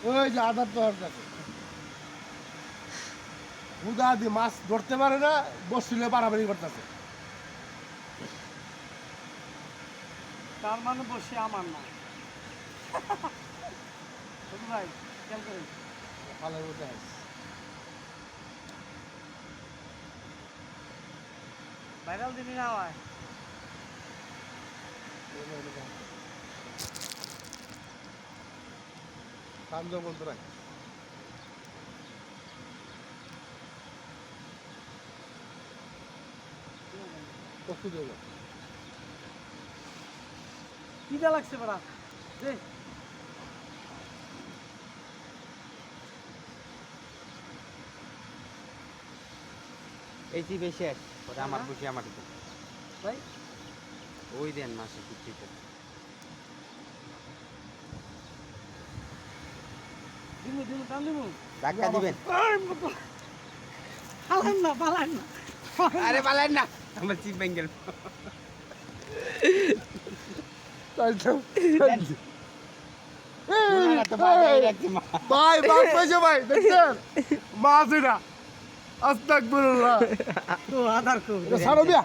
ওই যে আধার তোর কাছে হুদা দি মাছ ধরতে পারে না, বসলে বাড়াবাড়ি করতেছে। তার মানে বসে আমার না। ছোট ভাই খেয়াল করেন। ভালো মতো আছে। ভাইরাল দিনই না হয়। কান্দর মতো রাখ। কষ্ট দেব কিটা লাগছে বড়া দে। এই যে বেশি ওটা আমার খুশি আমার তো ভাই ওই দেন মাসে কিচ্ছুতে দিমু দিমু টান দিমু। ধাক্কা দিবেন। পালান না পালান না। আরে পালেন না, আমার চিপ বেঙ্গেল। ভাই বাপ পাইছে ভাই, দেখছেন মাছ এটা। আস্তাগফিরুল্লাহ। তো আধার কো ছাড়ো দিয়া।